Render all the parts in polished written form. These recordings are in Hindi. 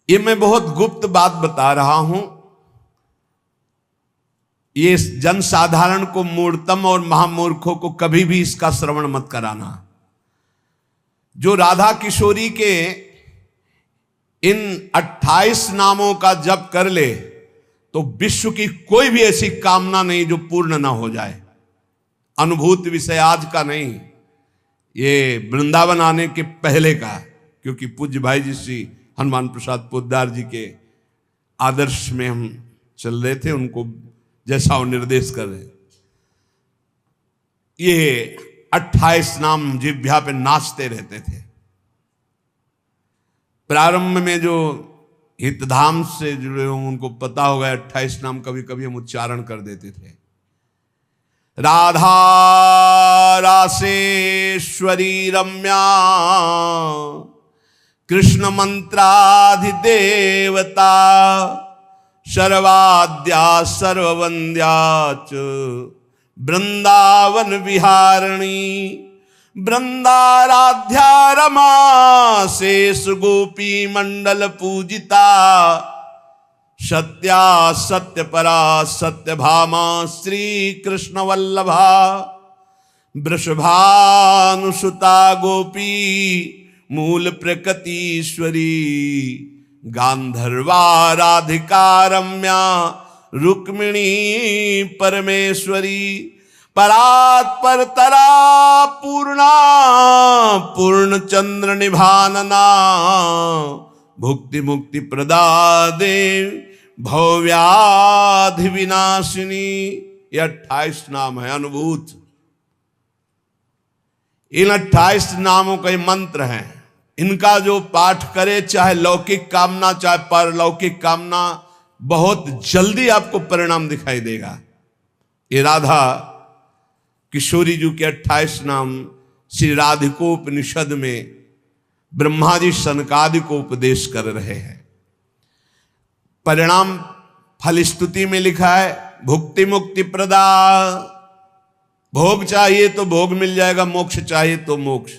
ये मैं बहुत गुप्त बात बता रहा हूं। ये जन साधारण को, मूर्तम और महामूर्खों को कभी भी इसका श्रवण मत कराना। जो राधा किशोरी के इन 28 नामों का जप कर ले तो विश्व की कोई भी ऐसी कामना नहीं जो पूर्ण ना हो जाए। अनुभूत विषय आज का नहीं, ये वृंदावन आने के पहले का, क्योंकि पूज्य भाई जी श्री हनुमान प्रसाद पोद्दार जी के आदर्श में हम चल रहे थे, उनको जैसा वो निर्देश कर रहे। ये 28 नाम जिह्वा पे नाचते रहते थे। प्रारंभ में जो हितधाम से जुड़े हों उनको पता होगा 28 नाम कभी कभी हम उच्चारण कर देते थे। राधा रासेश्वरी रम्या कृष्ण मंत्राधिदेवता सर्वाद्या सर्ववंद्या च वृंदावन विहारिणी वृंदाराध्या रमा शेष गोपी मंडल पूजिता सत्या सत्यपरा सत्यभामा श्री कृष्ण वल्लभा वृषभानुसुता गोपी मूल प्रकृतीश्वरी गांधर्वा राधिका रम्या रुक्मिणी परमेश्वरी परात्पर तरा पूर्णा पूर्ण चंद्र निभानना भुक्ति मुक्ति प्रदा देव भव्याधि विनाशिनी। ये 28 नाम है अनुभूत। इन 28 नामों का मंत्र है। इनका जो पाठ करे, चाहे लौकिक कामना चाहे परलौकिक कामना, बहुत जल्दी आपको परिणाम दिखाई देगा। ये राधा किशोरी जी के 28 नाम श्री राधिकोपनिषद में ब्रह्मा जी सनकादि को उपदेश कर रहे हैं। परिणाम फलस्तुति में लिखा है भुक्ति मुक्ति प्रदा। भोग चाहिए तो भोग मिल जाएगा, मोक्ष चाहिए तो मोक्ष।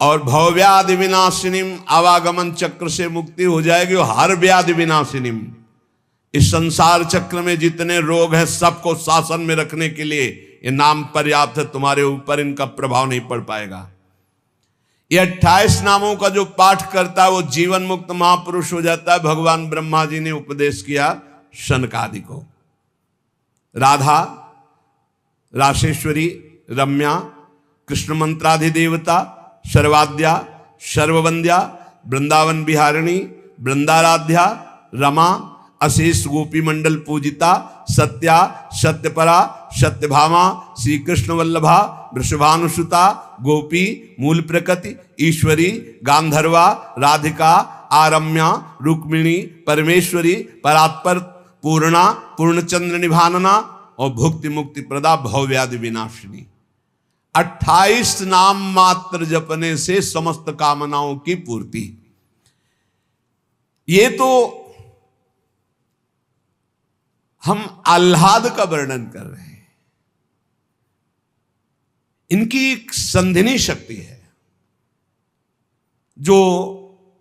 और भवव्याधि विनाशिनीम, आवागमन चक्र से मुक्ति हो जाएगी। और हर व्याधि विनाशिनीम, इस संसार चक्र में जितने रोग हैं सबको शासन में रखने के लिए ये नाम पर्याप्त है। तुम्हारे ऊपर इनका प्रभाव नहीं पड़ पाएगा। ये 28 नामों का जो पाठ करता है वो जीवन मुक्त महापुरुष हो जाता है। भगवान ब्रह्मा जी ने उपदेश किया शनकादि को। राधा रासेश्वरी रम्या कृष्ण मंत्राधिदेवता सर्वाद्या सर्ववंद्या वृंदावन विहारिणी वृंदाराध्या रमा अशेष गोपी मंडल पूजिता सत्या सत्यपरा सत्यभामा श्री कृष्ण वल्लभा वृषभानुसुता गोपी मूल प्रकृति ईश्वरी गांधर्वा राधिका आरम्या रुक्मिणी परमेश्वरी परात्पर पूर्णा पूर्णचंद्र निभानना और भुक्ति मुक्ति प्रदा भवव्याधि विनाशिनी। 28 नाम मात्र जपने से समस्त कामनाओं की पूर्ति। ये तो हम आह्लाद का वर्णन कर रहे हैं। इनकी एक संधिनी शक्ति है जो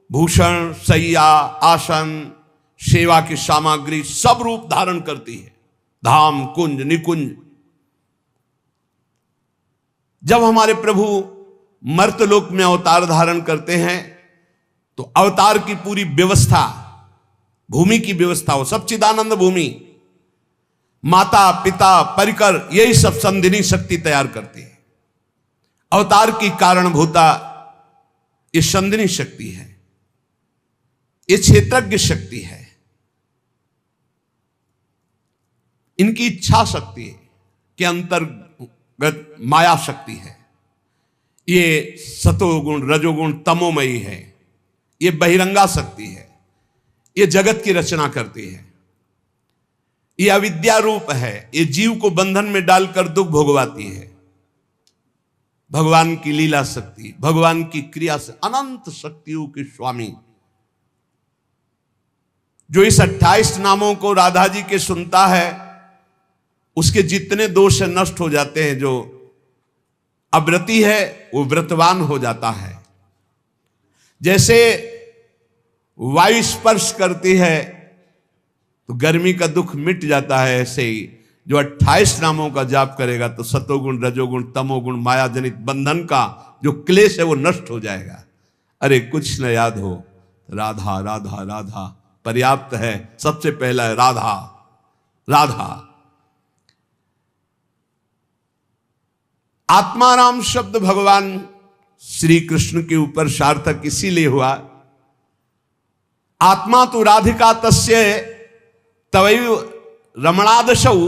भूषण शैया आसन सेवा की सामग्री सब रूप धारण करती है। धाम कुंज निकुंज। जब हमारे प्रभु मर्तलोक में अवतार धारण करते हैं तो अवतार की पूरी व्यवस्था, भूमि की व्यवस्था हो, सच्चिदानंद भूमि, माता पिता परिकर, यही सब संधिनी शक्ति तैयार करती है। अवतार की कारणभूता ये संधिनी शक्ति है, ये क्षेत्रज्ञ शक्ति है, इनकी इच्छा शक्ति के अंतर्गत माया शक्ति है। ये सतोगुण रजोगुण तमोमयी है, ये बहिरंगा शक्ति है, ये जगत की रचना करती है। ये अविद्या रूप है, ये जीव को बंधन में डालकर दुख भोगवाती है। भगवान की लीला शक्ति, भगवान की क्रिया से अनंत शक्तियों के स्वामी जो इस 28 नामों को राधा जी के सुनता है उसके जितने दोष नष्ट हो जाते हैं। जो अव्रती है वो व्रतवान हो जाता है। जैसे वायु स्पर्श करती है तो गर्मी का दुख मिट जाता है। ऐसे ही जो 28 नामों का जाप करेगा तो सतोगुण, रजोगुण, तमोगुण, माया जनित बंधन का जो क्लेश है वो नष्ट हो जाएगा। अरे कुछ न याद हो, राधा राधा राधा पर्याप्त है। सबसे पहला है राधा राधा। आत्माराम शब्द भगवान श्री कृष्ण के ऊपर सार्थक इसीलिए हुआ, आत्मा तो राधिका तस्य तवैव रमणादशौ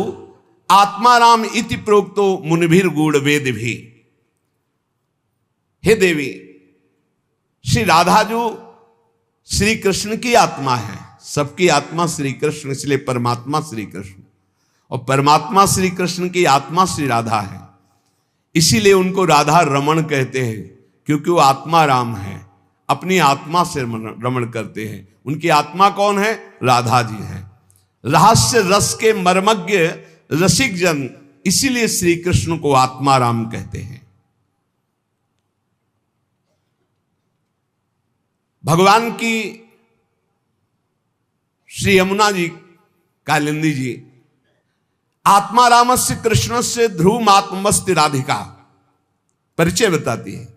आत्माराम इति प्रोक्तो मुनिभिर गूढ़ वेद भी। हे देवी, श्री राधा जो श्री कृष्ण की आत्मा है, सबकी आत्मा श्री कृष्ण, इसलिए परमात्मा श्री कृष्ण, और परमात्मा श्री कृष्ण की आत्मा श्री राधा है। इसीलिए उनको राधा रमण कहते हैं, क्योंकि वो आत्मा राम है, अपनी आत्मा से रमण करते हैं। उनकी आत्मा कौन है? राधा जी है। रहस्य रस के मर्मज्ञ रसिक जन, इसीलिए श्री कृष्ण को आत्मा राम कहते हैं। भगवान की श्री यमुना जी कालिंदी जी आत्मा रामस्य कृष्ण से ध्रुव आत्मस्ति राधिका परिचय बताती है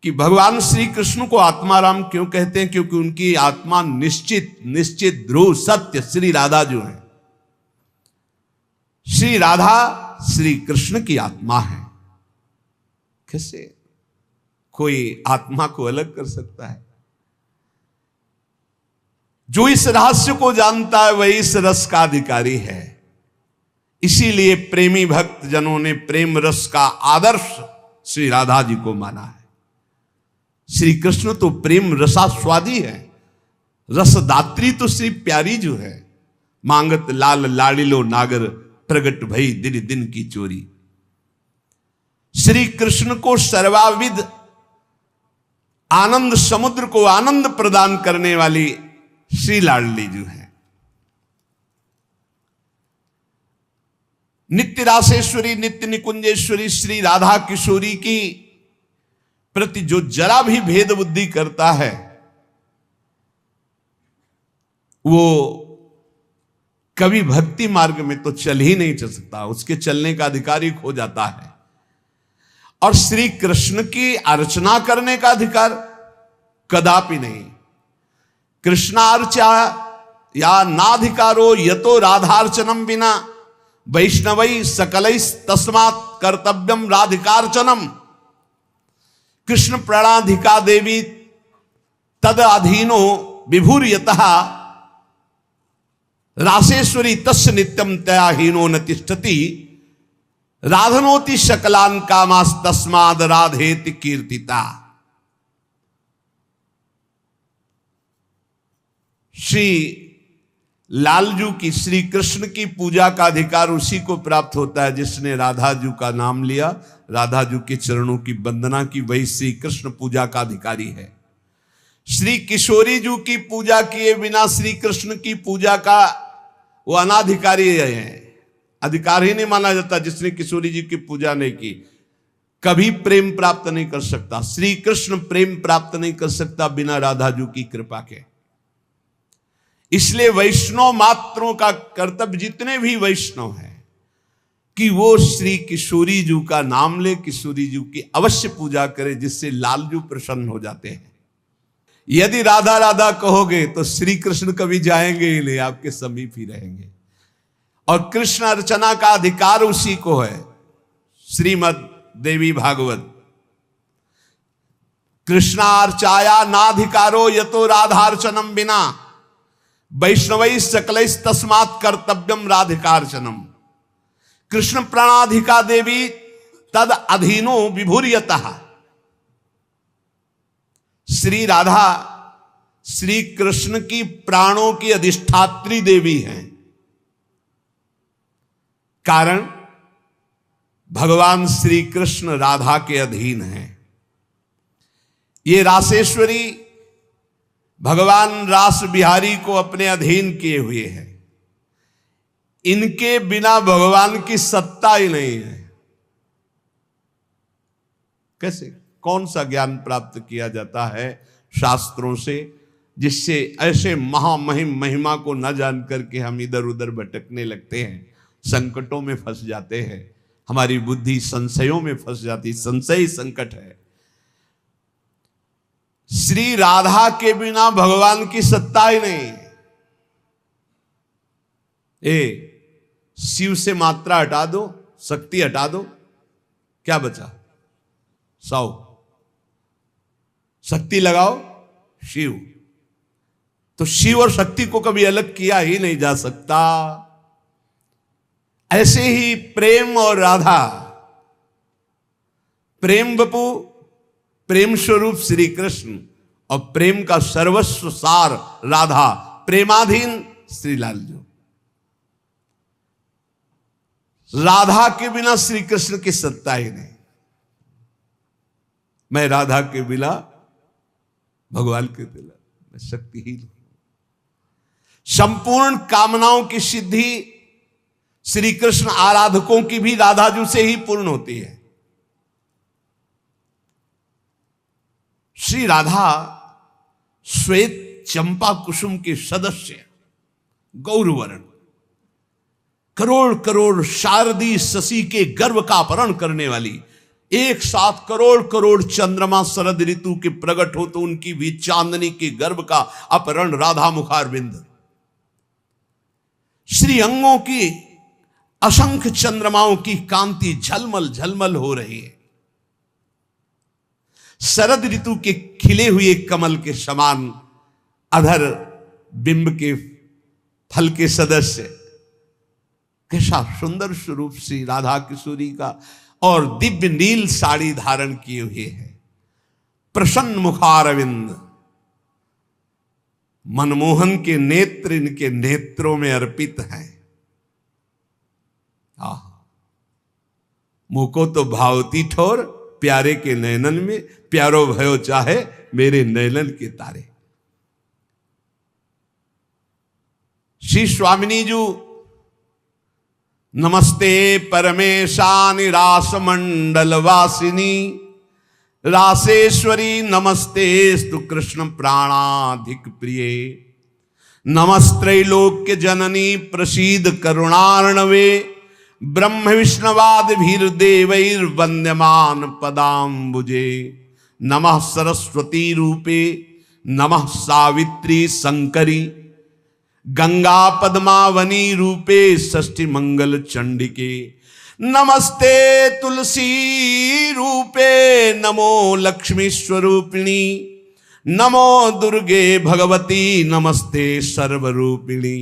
कि भगवान श्री कृष्ण को आत्मा राम क्यों कहते हैं, क्योंकि उनकी आत्मा निश्चित निश्चित ध्रुव सत्य श्री राधा जो है। श्री राधा श्री कृष्ण की आत्मा है। कैसे कोई आत्मा को अलग कर सकता है? जो इस रहस्य को जानता है वही इस रस का अधिकारी है। इसीलिए प्रेमी भक्त जनों ने प्रेम रस का आदर्श श्री राधा जी को माना है। श्री कृष्ण तो प्रेम रसास्वादी है, रसदात्री तो श्री प्यारी जो है। मांगत लाल लाडिलो नागर, प्रगट भई दिन दिन की चोरी। श्री कृष्ण को सर्वाविद आनंद समुद्र को आनंद प्रदान करने वाली श्री लाडली जो है। नित्य रासेश्वरी नित्य निकुंजेश्वरी श्री राधा किशोरी की प्रति जो जरा भी भेद बुद्धि करता है वो कभी भक्ति मार्ग में तो चल ही नहीं चल सकता, उसके चलने का अधिकारी खो जाता है। और श्री कृष्ण की अर्चना करने का अधिकार कदापि नहीं। कृष्णार्चा या नाधिकारो यतो राधार्चनम बिना वैष्णवै सकलै तस्मात् कर्तव्यम राधिकार्चनम। कृष्ण प्रणाधिका देवी तद अधीनो विभूर्यतः रासेश्वरी तस्य नित्यम तया हीनो न तिष्ठति। राधनोति शकलान कामास तस्माद राधेति कीर्तिता। श्री लालजू की श्री कृष्ण की पूजा का अधिकार उसी को प्राप्त होता है जिसने राधाजू का नाम लिया, राधाजू के चरणों की वंदना की, वही श्री कृष्ण पूजा का अधिकारी है। श्री किशोरी जू की पूजा किए बिना श्री कृष्ण की पूजा का वो अनाधिकारी है, अधिकार ही नहीं माना जाता। जिसने किशोरी जी की पूजा नहीं की कभी प्रेम प्राप्त नहीं कर सकता। श्री कृष्ण प्रेम प्राप्त नहीं कर सकता बिना राधाजू की कृपा के। इसलिए वैष्णव मात्रों का कर्तव्य, जितने भी वैष्णव हैं, कि वो श्री किशोरी जू का नाम ले, किशोरी जू की अवश्य पूजा करे, जिससे लालजू प्रसन्न हो जाते हैं। यदि राधा राधा कहोगे तो श्री कृष्ण कभी जाएंगे ही नहीं, आपके समीप ही रहेंगे। और कृष्ण अर्चना का अधिकार उसी को है। श्रीमद देवी भागवत कृष्णार्चाया नाधिकारो यतो राधार्चनम बिना वैष्णवै सकलै तस्मात् कर्तव्यम राधिकार्चनम। कृष्ण प्रणाधिका देवी तद अधीनो विभूर्यतः। श्री राधा श्री कृष्ण की प्राणों की अधिष्ठात्री देवी हैं। कारण भगवान श्री कृष्ण राधा के अधीन हैं। ये रासेश्वरी भगवान रास बिहारी को अपने अधीन किए हुए हैं। इनके बिना भगवान की सत्ता ही नहीं है। कैसे, कौन सा ज्ञान प्राप्त किया जाता है शास्त्रों से? जिससे ऐसे महामहिम महिमा को न जान करके हम इधर उधर भटकने लगते हैं, संकटों में फंस जाते हैं, हमारी बुद्धि संशयों में फंस जाती। संशय ही संकट है। श्री राधा के बिना भगवान की सत्ता ही नहीं। शिव से मात्रा हटा दो, शक्ति हटा दो, क्या बचा? 100। शक्ति लगाओ शिव। तो शिव और शक्ति को कभी अलग किया ही नहीं जा सकता। ऐसे ही प्रेम और राधा, प्रेम बपू, प्रेम स्वरूप श्री कृष्ण और प्रेम का सर्वस्व सार राधा, प्रेमाधीन श्री लालजू। राधा के बिना श्री कृष्ण की सत्ता ही नहीं। मैं राधा के बिना, भगवान के बिना मैं शक्तिहीन हूं। संपूर्ण कामनाओं की सिद्धि श्री कृष्ण आराधकों की भी राधाजू से ही पूर्ण होती है। श्री राधा श्वेत चंपा कुसुम के सदस्य, गौरवर्ण, करोड़ करोड़ शारदी शशि के गर्भ का अपहरण करने वाली, एक साथ करोड़ करोड़ चंद्रमा शरद ऋतु के प्रकट हो तो उनकी भी चांदनी के गर्भ का अपहरण राधा मुखारविंद। श्री अंगों की असंख्य चंद्रमाओं की कांति झलमल झलमल हो रही है। शरद ऋतु के खिले हुए कमल के समान अधर बिंब के फल के सदस्य, कैसा सुंदर स्वरूप श्री राधा किशोरी का, और दिव्य नील साड़ी धारण किए हुए है। प्रसन्न मुखारविंद, मनमोहन के नेत्र इनके नेत्रों में अर्पित हैं। मुको तो भावती ठोर, प्यारे के नयनन में, प्यारो भयो चाहे मेरे नयनन के तारे। श्री स्वामिनी जू, नमस्ते परमेशानि रास मंडल वासिनी, रासेश्वरी नमस्ते स्तु कृष्ण प्राणाधिक प्रिये, नमस्त्रैलोक्य जननी प्रसीद करुणार्णवे, ब्रह्म विष्णवाद भीर देवैर वंद्यमान पदाम्बुजे, नमः सरस्वती रूपे नमः सावित्री शंकरी, गंगा पद्मावनी रूपे षष्ठी मंगल चंडिके, नमस्ते तुलसी रूपे नमो लक्ष्मी स्वरूपिणी, नमो दुर्गे भगवती नमस्ते सर्वरूपिणी,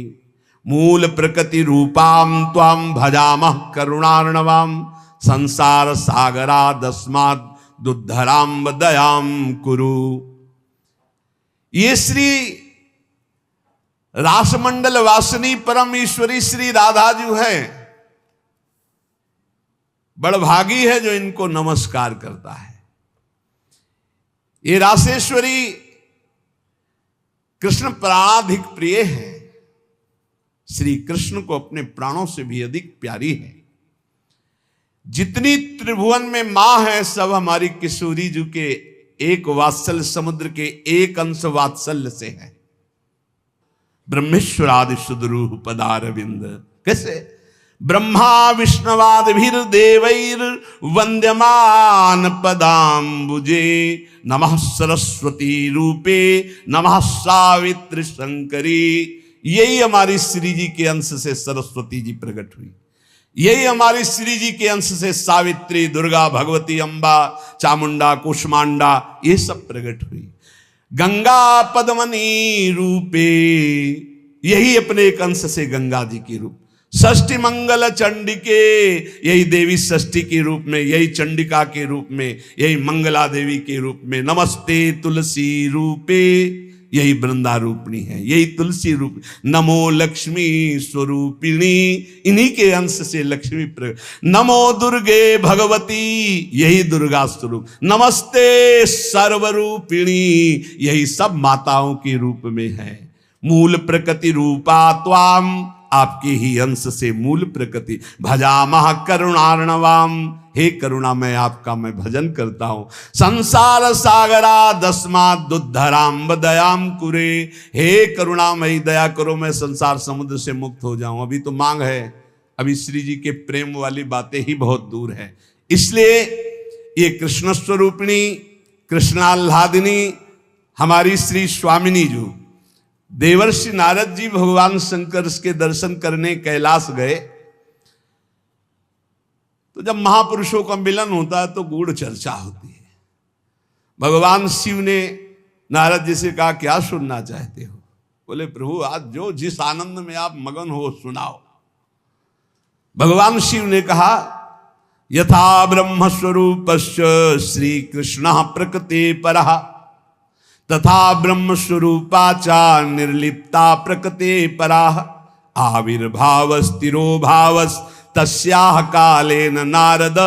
मूल प्रकृति रूपाम त्वाम भजामः करुणार्णवाम, संसार सागरादस्मात् दुद्धराम दयाम कुरु। ये श्री रासमंडल वासिनी परम ईश्वरी श्री राधा जी है। बड़भागी है जो इनको नमस्कार करता है। ये रासेश्वरी कृष्ण प्राणाधिक प्रिय है, श्री कृष्ण को अपने प्राणों से भी अधिक प्यारी है। जितनी त्रिभुवन में मां है सब हमारी किशोरी जी के एक वात्सल्य समुद्र के एक अंश वात्सल्य से है। ब्रह्मेश्वरादि सुदरूह पदारविंद, कैसे? ब्रह्मा विष्णवाद भीर देवैर वंद्यमान पदाम्बुजे, नमः सरस्वती रूपे नमः सावित्री शंकरी। यही हमारी श्री जी के अंश से सरस्वती जी प्रकट हुई, यही हमारी श्री जी के अंश से सावित्री, दुर्गा, भगवती, अंबा, चामुंडा, कुष्मांडा, ये सब प्रकट हुई। गंगा पद्मनी रूपे, यही अपने एक अंश से गंगा जी की रूप। षष्ठी मंगल चंडिके, यही देवी षष्ठी के रूप में, यही चंडिका के रूप में, यही मंगला देवी के रूप में। नमस्ते तुलसी रूपे, यही वृंदा रूपिणी है, यही तुलसी रूप। नमो लक्ष्मी स्वरूपिणी, इन्हीं के अंश से लक्ष्मी प्रकट। नमो दुर्गे भगवती, यही दुर्गा स्वरूप। नमस्ते सर्वरूपिणी, यही सब माताओं के रूप में है। मूल प्रकृति रूपा त्वाम आपके ही अंश से मूल प्रकृति। भजामह करुणार्णवाम, हे करुणा मैं आपका मैं भजन करता हूं। संसार सागरा दस्मात् उद्धराम दयाम कुरे, हे करुणामयी दया करो मैं संसार समुद्र से मुक्त हो जाऊं। अभी तो मांग है, अभी श्री जी के प्रेम वाली बातें ही बहुत दूर है। इसलिए ये कृष्ण स्वरूपिणी कृष्णाल्हादिनी हमारी श्री स्वामिनी जो देवर्षि नारद जी भगवान शंकर के दर्शन करने कैलाश गए, तो जब महापुरुषों का मिलन होता है तो गूढ़ चर्चा होती है। भगवान शिव ने नारद जी से कहा क्या सुनना चाहते हो? बोले प्रभु आज जो जिस आनंद में आप मगन हो सुनाओ। भगवान शिव ने कहा यथा ब्रह्म स्वरूपस्य श्री कृष्ण प्रकृति परः तथा ब्रह्म स्वरूपा चा निर्लिप्ता प्रकृति पराः आविर्भाव स्थिरो भावस तस्याह कालेन नारद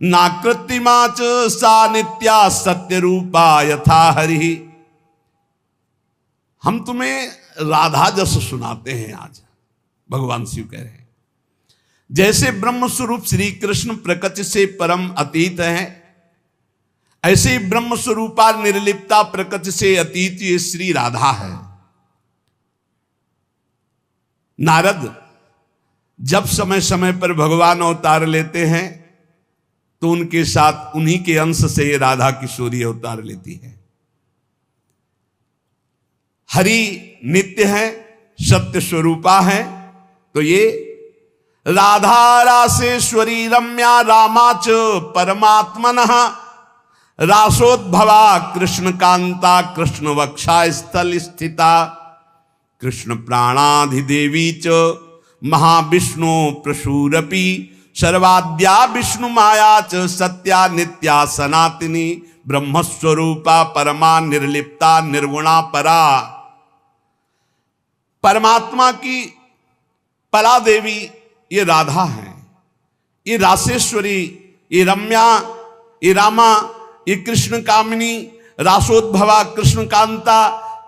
नाकृतिमा च सा नित्या सत्य रूपा यथा हरि। हम तुम्हें राधा जस सुनाते हैं। आज भगवान शिव कह रहे हैं जैसे ब्रह्म स्वरूप श्री कृष्ण प्रकृति से परम अतीत है, ऐसे ही ब्रह्म स्वरूपा निर्लिप्ता प्रकृति से अतीत ये श्री राधा है। नारद जब समय समय पर भगवान अवतार लेते हैं तो उनके साथ उन्हीं के अंश से ये राधा किशोरी अवतार लेती है। हरि नित्य है, सत्य स्वरूपा है, तो ये राधा रासेश्वरी रम्या रामाच परमात्मनः रासोद्भवा कृष्ण कांता कृष्ण वक्षा स्थल स्थिता कृष्ण प्राणाधिदेवी च महाविष्णु प्रसूरपि सर्वाद्या विष्णु माया च सत्या नित्या सनातनी ब्रह्मस्वरूपा परमा निर्लिप्ता निर्गुणा परा। परमात्मा की परा देवी ये राधा है, ये रासेश्वरी, ये रम्या, ये रामा, ये कृष्ण कामिनी, रासोद्भवा कृष्ण कांता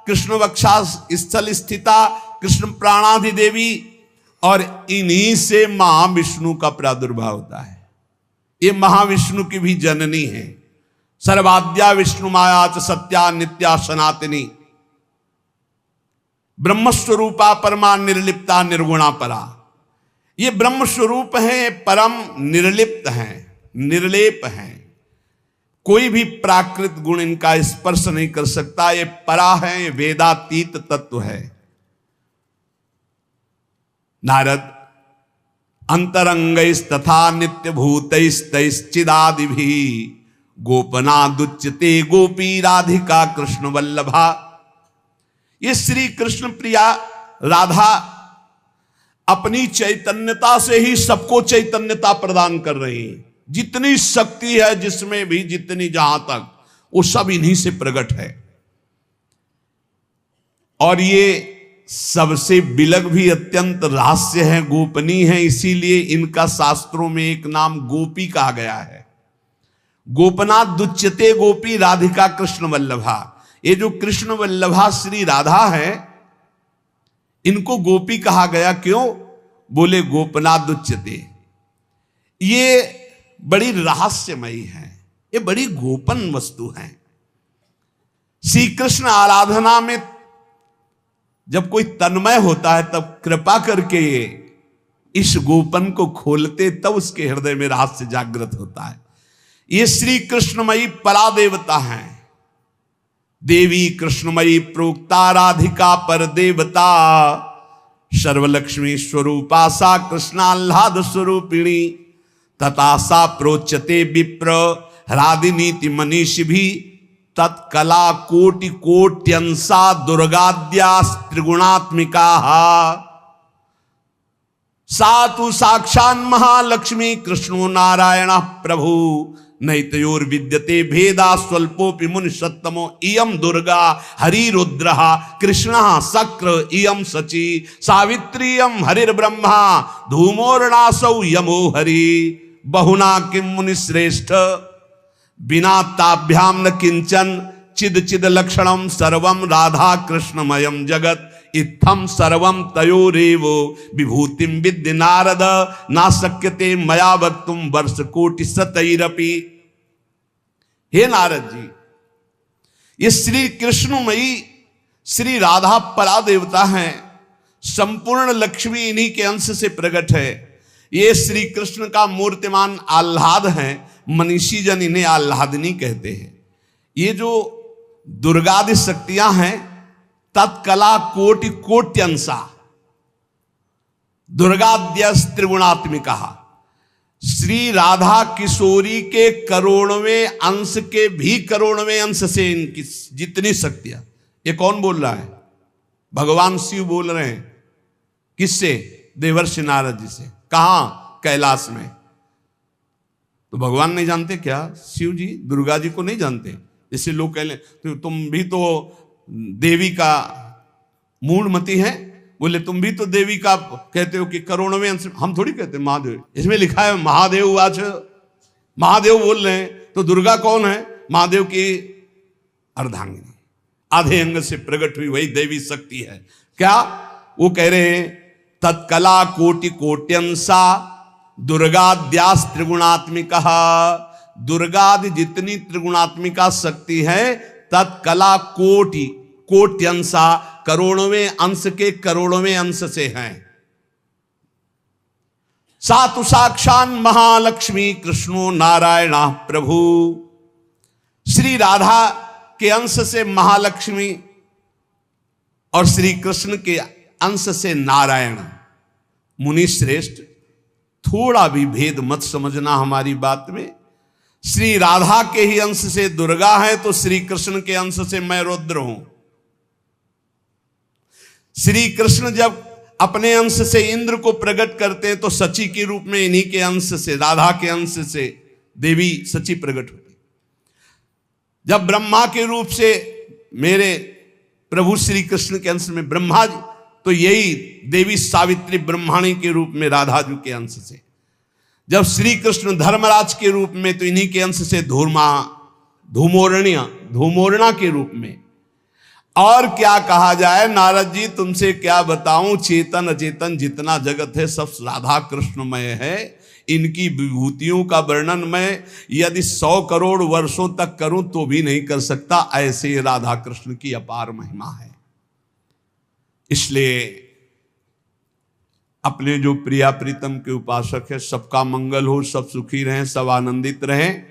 कृष्ण वक्षा स्थल स्थिता कृष्ण प्राणाधिदेवी, और इन्हीं से महाविष्णु का प्रादुर्भाव होता है। ये महाविष्णु की भी जननी है। सर्वाद्या विष्णु माया च सत्या नित्या सनातनी ब्रह्मस्वरूपा परमा निर्लिप्ता निर्गुणा परा। ये ब्रह्म स्वरूप है, परम निर्लिप्त हैं, निर्लेप हैं, कोई भी प्राकृत गुण इनका स्पर्श नहीं कर सकता। ये परा है, ये वेदातीत तत्व है। नारद अंतरंगैस्तथा नित्य भूतैस्तैश्चिदादि भी गोपनादुच्यते गोपी राधिका कृष्ण वल्लभा। ये श्री कृष्ण प्रिया राधा अपनी चैतन्यता से ही सबको चैतन्यता प्रदान कर रही है। जितनी शक्ति है जिसमें भी, जितनी जहां तक, वो सब इन्हीं से प्रकट है। और ये सबसे बिलग भी अत्यंत रहस्य है, गोपनीय है, इसीलिए इनका शास्त्रों में एक नाम गोपी कहा गया है। गोपनाथ दुच्यते गोपी राधिका कृष्ण वल्लभा। ये जो कृष्ण वल्लभा श्री राधा है, इनको गोपी कहा गया क्यों? बोले गोपनाथ दुच्यते, ये बड़ी रहस्यमयी है, ये बड़ी गोपन वस्तु है। श्री कृष्ण आराधना में जब कोई तन्मय होता है तब कृपा करके ये इस गोपन को खोलते, तब उसके हृदय में रहस्य जागृत होता है। ये श्री कृष्णमयी परा देवता है। देवी कृष्णमयी प्रोक्ता राधिका पर देवता सर्वलक्ष्मी स्वरूपा सा कृष्णाल्हाद स्वरूपिणी तथा सा प्रोच्यते विप्र ह्रादिनीति मनीषि भी तत्कला कोटि कोट्यंसा दुर्गाद्या त्रिगुणात्मिका। सातु साक्षान् महालक्ष्मी कृष्णो नारायण प्रभु नैतयोर विद्यते भेदा स्वल्पोपि मुनि सत्तमो इयं दुर्गा हरिरुद्रः कृष्णः शक्र इयं सची सावित्री इयं हरिर्ब्रह्मा धूमोर्णासौ यमो हरि बहुना किं मुनि श्रेष्ठ बिना ताभ्याम न किंचन चिद चिद लक्षणम सर्वम राधा कृष्णमयम जगत इत्थम सर्वम तयोरेव विभूतिम विद्य नारद ना शक्यते मया वक्तुम वर्ष कोटि शतैरपि। हे नारद जी, ये श्री कृष्णमयी श्री राधा परा देवता हैं, संपूर्ण लक्ष्मी इन्हीं के अंश से प्रकट है। ये श्री कृष्ण का मूर्तिमान आह्लाद है, मनीषी जन इन्हें आह्लादनी कहते हैं। ये जो दुर्गादि शक्तियां हैं तत्कला कोटि कोट्यंसा दुर्गाद्यस त्रिगुणात्मिका, श्री राधा किशोरी के करोड़वें अंश के भी करोड़वें अंश से इनकी जितनी शक्तियां। ये कौन बोल रहा है? भगवान शिव बोल रहे हैं। किससे? देवर्षि नारद जी से। कहां? कैलाश में। तो भगवान नहीं जानते क्या? शिव जी दुर्गा जी को नहीं जानते? जैसे लोग कह लें तो तुम भी तो देवी का मूढ़मती है, बोले तुम भी तो देवी का कहते हो कि करोड़वें अंश। हम थोड़ी कहते महादेव, इसमें लिखा है महादेव वाच, महादेव बोल रहे हैं। तो दुर्गा कौन है? महादेव की अर्धांगिनी, आधे अंग से प्रकट हुई वही देवी शक्ति है। क्या वो कह रहे हैं? तत्कला कोटि कोट्यंसा दुर्गाद्यास त्रिगुणात्मिका, दुर्गादि जितनी त्रिगुणात्मिका शक्ति है तत्कला कोटि कोट्यंसा, करोड़वें अंश के करोड़वें अंश से हैं। सातु साक्षान महालक्ष्मी कृष्णो नारायण प्रभु। श्री राधा के अंश से महालक्ष्मी और श्री कृष्ण के अंश से नारायण। मुनि श्रेष्ठ, थोड़ा भी भेद मत समझना हमारी बात में। श्री राधा के ही अंश से दुर्गा है तो श्री कृष्ण के अंश से मैं रुद्र हूं। श्री कृष्ण जब अपने अंश से इंद्र को प्रकट करते हैं तो सची के रूप में इन्हीं के अंश से, राधा के अंश से देवी सची प्रकट होती। जब ब्रह्मा के रूप से मेरे प्रभु श्री कृष्ण के अंश में ब्रह्मा जी, तो यही देवी सावित्री ब्रह्माणी के रूप में राधा जी के अंश से। जब श्री कृष्ण धर्मराज के रूप में तो इन्हीं के अंश से धूमोरणा के रूप में। और क्या कहा जाए नारद जी, तुमसे क्या बताऊं, चेतन अचेतन जितना जगत है सब राधा कृष्णमय है। इनकी विभूतियों का वर्णन मैं यदि 100 करोड़ वर्षों तक करूं तो भी नहीं कर सकता, ऐसे राधा कृष्ण की अपार महिमा है। इसलिए अपने जो प्रिया प्रीतम के उपासक है, सबका मंगल हो, सब सुखी रहें, सब आनंदित रहें,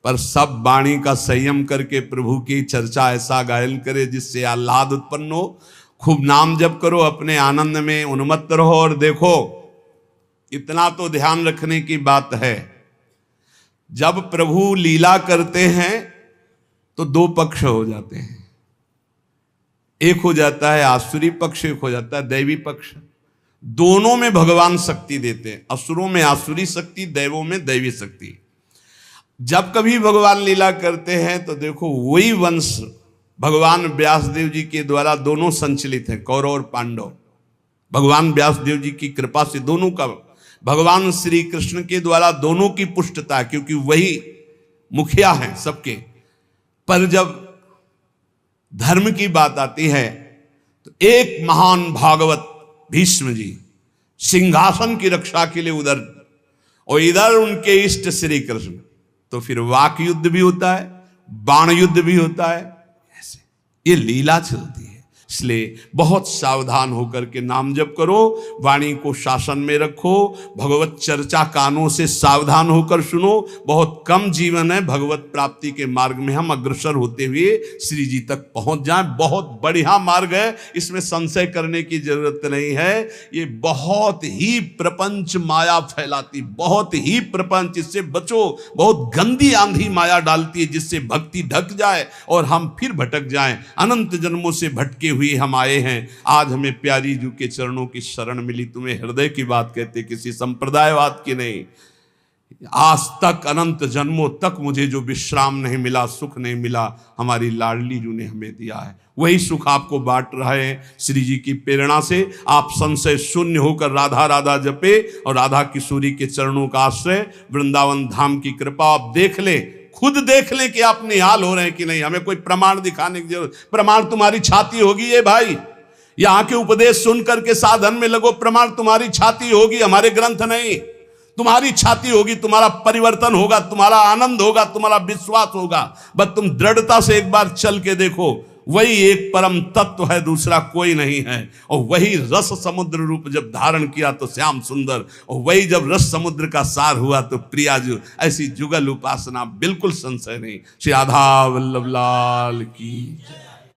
पर सब वाणी का संयम करके प्रभु की चर्चा ऐसा गायन करे जिससे आह्लाद उत्पन्न हो। खूब नाम जप करो, अपने आनंद में उन्मत्त रहो। और देखो, इतना तो ध्यान रखने की बात है, जब प्रभु लीला करते हैं तो 2 पक्ष हो जाते हैं। एक हो जाता है आसुरी पक्ष, एक हो जाता है दैवी पक्ष। दोनों में भगवान शक्ति देते हैं, असुरों में आसुरी शक्ति, दैवों में दैवी शक्ति। जब कभी भगवान लीला करते हैं तो देखो वही वंश भगवान व्यासदेव जी के द्वारा दोनों संचलित हैं, कौरव और पांडव। भगवान व्यासदेव जी की कृपा से दोनों का, भगवान श्री कृष्ण के द्वारा दोनों की पुष्टता, क्योंकि वही मुखिया हैं सबके। पर जब धर्म की बात आती है तो एक महान भागवत भीष्म जी सिंहासन की रक्षा के लिए उधर, और इधर उनके इष्ट श्री कृष्ण। तो फिर वाक युद्ध भी होता है, बाण युद्ध भी होता है, ऐसे ये लीला चलती है। इसलिए बहुत सावधान होकर के नाम जप करो, वाणी को शासन में रखो, भगवत चर्चा कानों से सावधान होकर सुनो। बहुत कम जीवन है, भगवत प्राप्ति के मार्ग में हम अग्रसर होते हुए श्री जी तक पहुंच जाएं। बहुत बढ़िया मार्ग है, इसमें संशय करने की जरूरत नहीं है। ये बहुत ही प्रपंच माया फैलाती, बहुत ही प्रपंच, इससे बचो। बहुत गंदी आंधी माया डालती है जिससे भक्ति ढक जाए और हम फिर भटक जाएं। अनंत जन्मों से भटके हुए हम आए हैं, आज हमें प्यारी जू के चरणों की शरण मिली। तुम्हें हृदय की बात कहते, किसी संप्रदायवाद की नहीं। आज तक अनंत जन्मों तक मुझे जो विश्राम नहीं मिला, सुख नहीं मिला, हमारी लाडली जू ने हमें दिया है। वही सुख आपको बांट रहे हैं श्री जी की प्रेरणा से। आप संशय शून्य होकर राधा राधा जपे और राधा किशोरी के चरणों का आश्रय, वृंदावन धाम की कृपा आप देख लें, खुद देख लें कि आप निहाल हो रहे हैं कि नहीं। हमें कोई प्रमाण दिखाने की जरूरत, प्रमाण तुम्हारी छाती होगी ये भाई, यहां के उपदेश सुन करके साधन में लगो, प्रमाण तुम्हारी छाती होगी, हमारे ग्रंथ नहीं। तुम्हारी छाती होगी, तुम्हारा परिवर्तन होगा, तुम्हारा आनंद होगा, तुम्हारा विश्वास होगा। बस तुम दृढ़ता से एक बार चल के देखो, वही एक परम तत्व है, दूसरा कोई नहीं है। और वही रस समुद्र रूप जब धारण किया तो श्याम सुंदर, और वही जब रस समुद्र का सार हुआ तो प्रियाजू। ऐसी जुगल उपासना बिल्कुल संशय नहीं। श्री राधा वल्लभ लाल की।